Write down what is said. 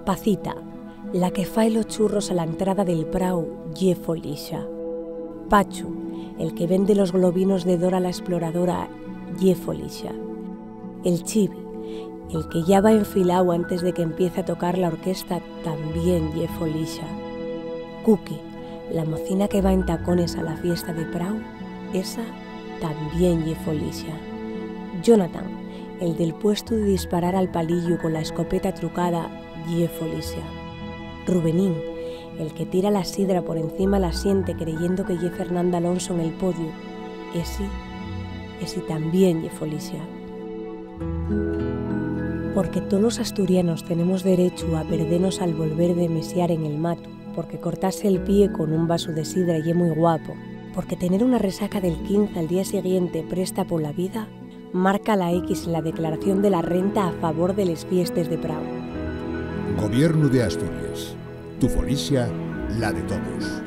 Pacita, la que fai los churros a la entrada del prau, ye Folixa. Pachu, el que vende los globinos de Dora la exploradora, ye Folixa. El Chibi, el que ya va enfilao antes de que empiece a tocar la orquesta, también ye Folixa. Cookie, la mocina que va en tacones a la fiesta de prau, esa también ye Folixa. Jonathan, el del puesto de disparar al palillo con la escopeta trucada, ye Folixa. Rubenín, el que tira la sidra por encima la siente creyendo que ye Fernando Alonso en el podio, ese también ye Folixa. Porque todos los asturianos tenemos derecho a perdernos al volver de mesear en el mato, porque cortarse el pie con un vaso de sidra ye muy guapo, porque tener una resaca del 15 al día siguiente presta por la vida, marca la X en la declaración de la renta a favor de les fiestes de prau. Gobierno de Asturias. Tu Folixa, la de todos.